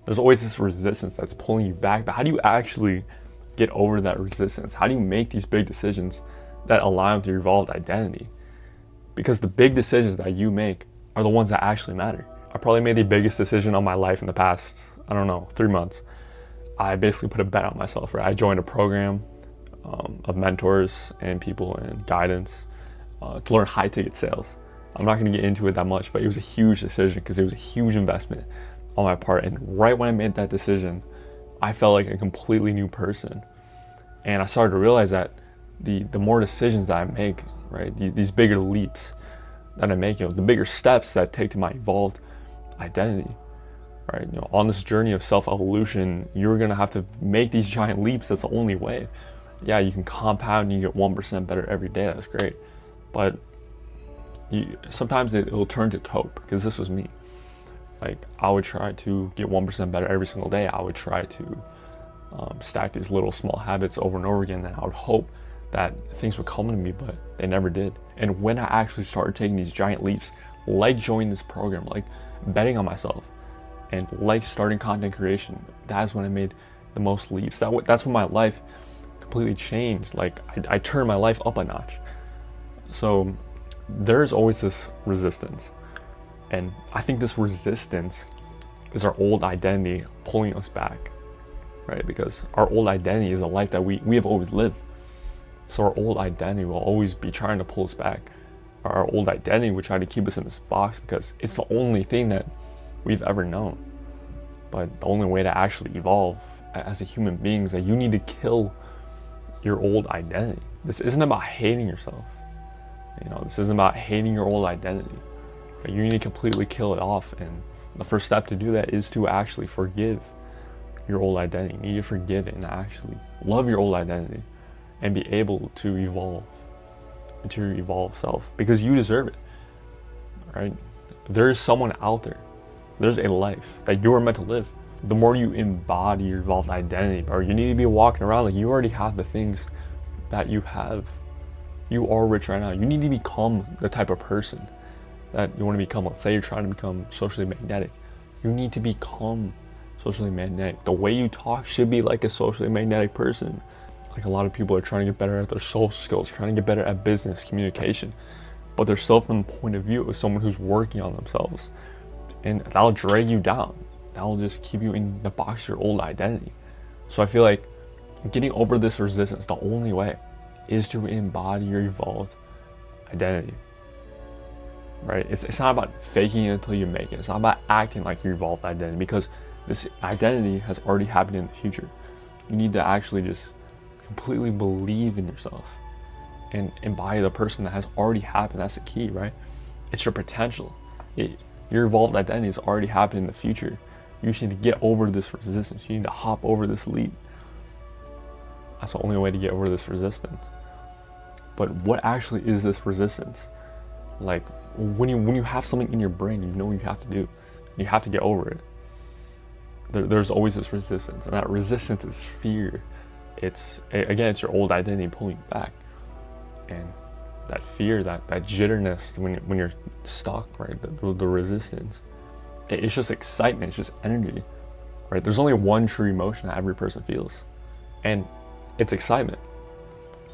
There's always this resistance that's pulling you back, but how do you actually get over that resistance? How do you make these big decisions that align with your evolved identity? Because the big decisions that you make are the ones that actually matter. I probably made the biggest decision of my life in the past, 3 months. I basically put a bet on myself, right? I joined a program of mentors and people and guidance to learn high ticket sales. I'm not gonna get into it that much, but it was a huge decision because it was a huge investment on my part. And right when I made that decision, I felt like a completely new person. And I started to realize that the more decisions that I make, right, these bigger leaps that I make, the bigger steps that I take to my evolved identity, right? On this journey of self-evolution, you're gonna have to make these giant leaps. That's the only way. Yeah, you can compound and you get 1% better every day. That's great. But sometimes it will turn to cope, because this was me. Like, I would try to get 1% better every single day. I would try to stack these little small habits over and over again, and I would hope that things would come to me, but they never did. And when I actually started taking these giant leaps, like joining this program, like betting on myself, and like starting content creation, that's when I made the most leaps. That's when my life completely changed. Like, I turned my life up a notch. So there's always this resistance. And I think this resistance is our old identity pulling us back, right? Because our old identity is a life that we have always lived. So our old identity will always be trying to pull us back. Our old identity will try to keep us in this box because it's the only thing that we've ever known. But the only way to actually evolve as a human being is that you need to kill your old identity. This isn't about hating yourself. This isn't about hating your old identity. You need to completely kill it off, and the first step to do that is to actually forgive your old identity. You need to forgive it and actually love your old identity and be able to evolve into your evolved self, because you deserve it, right? There is someone out there. There's a life that you are meant to live. The more you embody your evolved identity, or you need to be walking around like you already have the things that you have. You are rich right now. You need to become the type of person that you want to become. Let's say you're trying to become socially magnetic. You need to become socially magnetic. The way you talk should be like a socially magnetic person. Like, a lot of people are trying to get better at their social skills, trying to get better at business communication, but they're still from the point of view of someone who's working on themselves. And that'll drag you down. That'll just keep you in the box of your old identity. So I feel like getting over this resistance, the only way is to embody your evolved identity, right? It's not about faking it until you make it. It's not about acting like your evolved identity, because this identity has already happened in the future. You need to actually just completely believe in yourself and embody the person that has already happened. That's the key, right? It's your potential. Your evolved identity has already happened in the future. You just need to get over this resistance. You need to hop over this leap. That's the only way to get over this resistance. But what actually is this resistance? Like, when you have something in your brain, you know what you have to do. You have to get over it. There's always this resistance, and that resistance is fear. It's your old identity pulling you back, and that fear, that jitterness when you're stuck, right? The resistance. It's just excitement. It's just energy, right? There's only one true emotion that every person feels, and it's excitement.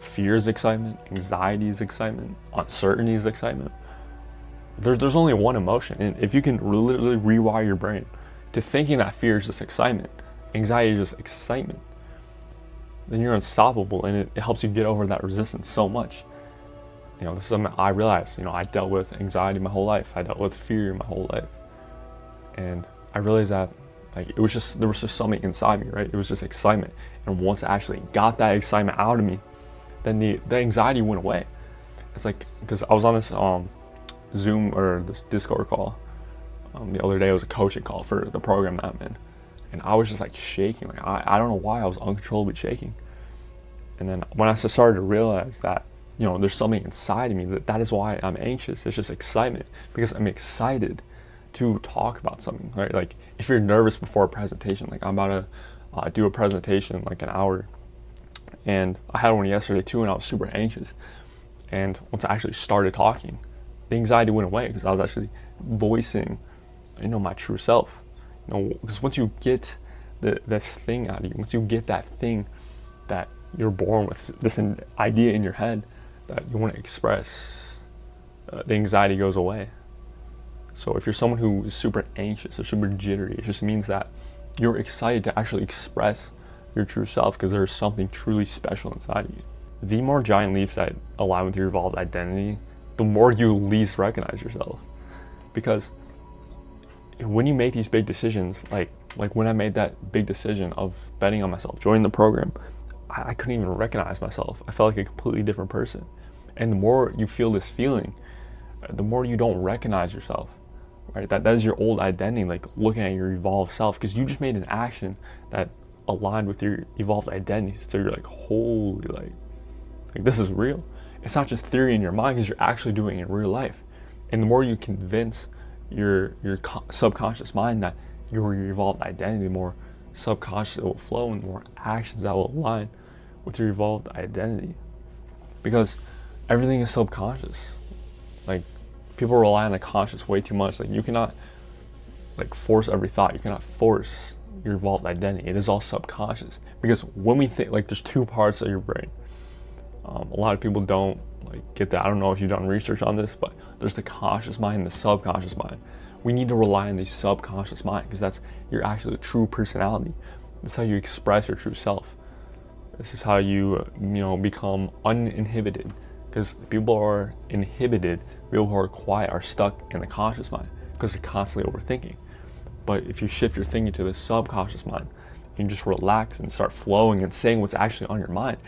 Fear is excitement. Anxiety is excitement. Uncertainty is excitement. There's only one emotion, and if you can literally rewire your brain to thinking that fear is just excitement, anxiety is just excitement, then you're unstoppable, and it helps you get over that resistance so much. This is something I realized. I dealt with anxiety my whole life. I dealt with fear my whole life, and I realized that there was just something inside me, right? It was just excitement, and once I actually got that excitement out of me, then the anxiety went away. It's like, because I was on this Zoom or this Discord call the other day. It was a coaching call for the program that I'm in, and I was just like shaking. Like, I don't know why I was uncontrollably shaking. And then when I started to realize that there's something inside of me that is why I'm anxious. It's just excitement, because I'm excited to talk about something, right? Like, if you're nervous before a presentation, like I'm about to do a presentation like an hour, and I had one yesterday too, and I was super anxious. And once I actually started talking, the anxiety went away, because I was actually voicing, my true self. Because once you get this thing out of you, once you get that thing that you're born with, this idea in your head that you want to express, the anxiety goes away. So if you're someone who is super anxious or super jittery, it just means that you're excited to actually express your true self because there's something truly special inside of you. The more giant leaps that align with your evolved identity, the more you least recognize yourself. Because when you make these big decisions, like when I made that big decision of betting on myself, joining the program, I couldn't even recognize myself. I felt like a completely different person. And the more you feel this feeling, the more you don't recognize yourself, right? That is your old identity, like looking at your evolved self, because you just made an action that aligned with your evolved identity. So you're like, holy, like this is real. It's not just theory in your mind, because you're actually doing it in real life. And the more you convince your subconscious mind that you're your evolved identity, the more subconscious it will flow and the more actions that will align with your evolved identity. Because everything is subconscious. Like, people rely on the conscious way too much. Like, you cannot force every thought. You cannot force your evolved identity. It is all subconscious. Because when we think, there's two parts of your brain. A lot of people don't get that. I don't know if you've done research on this, but there's the conscious mind and the subconscious mind. We need to rely on the subconscious mind because that's your actual true personality. That's how you express your true self. This is how you become uninhibited. Because people are inhibited, people who are quiet are stuck in the conscious mind because they're constantly overthinking. But if you shift your thinking to the subconscious mind, you can just relax and start flowing and saying what's actually on your mind,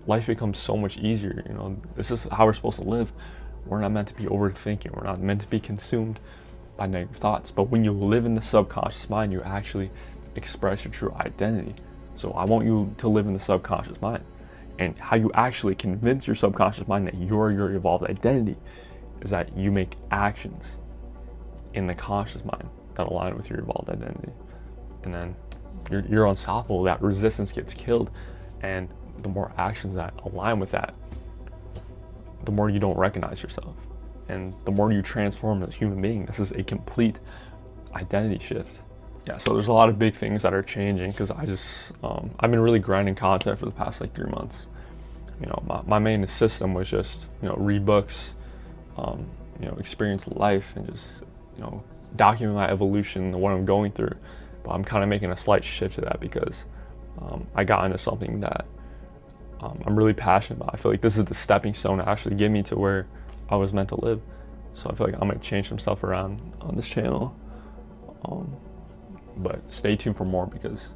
life becomes so much easier. This is how we're supposed to live. We're not meant to be overthinking. We're not meant to be consumed by negative thoughts. But when you live in the subconscious mind, you actually express your true identity. So I want you to live in the subconscious mind. And how you actually convince your subconscious mind that you're your evolved identity is that you make actions in the conscious mind that align with your evolved identity. And then you're unstoppable. That resistance gets killed. And the more actions that align with that, the more you don't recognize yourself. And the more you transform as a human being. This is a complete identity shift. Yeah, so there's a lot of big things that are changing because I've been really grinding content for the past 3 months. My main system was just, read books, experience life and just, document my evolution, what I'm going through. But I'm kind of making a slight shift to that because I got into something that I'm really passionate about. I feel like this is the stepping stone to actually get me to where I was meant to live. So I feel like I'm going to change some stuff around on this channel. But stay tuned for more because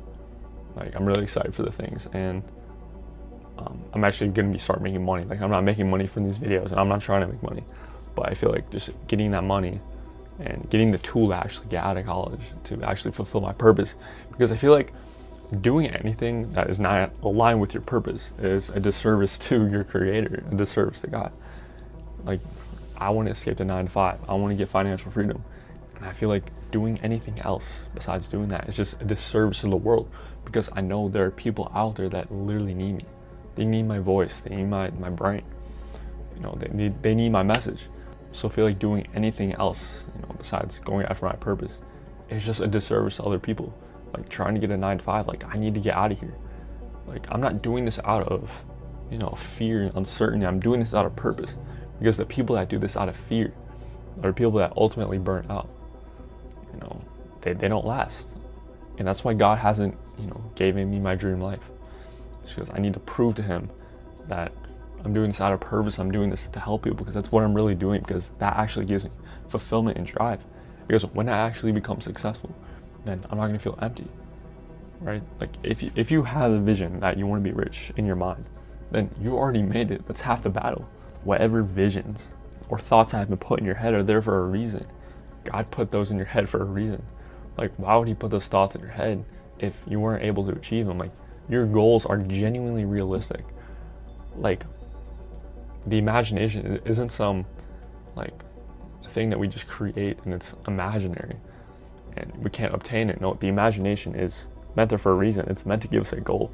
I'm really excited for the things, and I'm actually going to start making money. I'm not making money from these videos and I'm not trying to make money, but I feel like just getting that money and getting the tool to actually get out of college to actually fulfill my purpose, because I feel like doing anything that is not aligned with your purpose is a disservice to your creator, a disservice to God. I want to escape the 9 to 5. I want to get financial freedom. And I feel like doing anything else besides doing that is just a disservice to the world, because I know there are people out there that literally need me. They need my voice. They need my brain. They need my message. So I feel like doing anything else, besides going after my purpose, is just a disservice to other people. Trying to get a 9 to 5, I need to get out of here. I'm not doing this out of, fear and uncertainty. I'm doing this out of purpose, because the people that do this out of fear are people that ultimately burn out. They don't last. And that's why God hasn't, given me my dream life. It's because I need to prove to him that I'm doing this out of purpose. I'm doing this to help people, because that's what I'm really doing, because that actually gives me fulfillment and drive. Because when I actually become successful, then I'm not going to feel empty, right? If you have a vision that you want to be rich in your mind, then you already made it. That's half the battle. Whatever visions or thoughts have been put in your head are there for a reason. God put those in your head for a reason. Why would he put those thoughts in your head if you weren't able to achieve them? Your goals are genuinely realistic. The imagination isn't some thing that we just create and it's imaginary and we can't obtain it. No, the imagination is meant there for a reason. It's meant to give us a goal,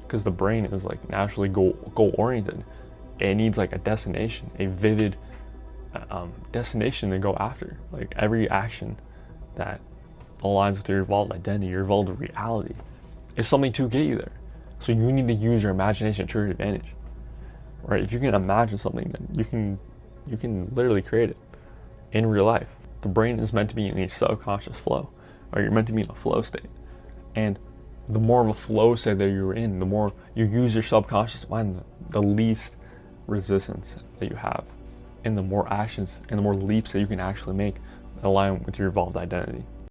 because the brain is naturally goal oriented. It needs a destination, a vivid destination to go after. Every action that aligns with your evolved identity, your evolved reality, is something to get you there. So you need to use your imagination to your advantage, right? If you can imagine something, then you can literally create it in real life. The brain is meant to be in a subconscious flow, or you're meant to be in a flow state. And the more of a flow state that you're in, the more you use your subconscious mind, the least resistance that you have, and the more actions and the more leaps that you can actually make that align with your evolved identity.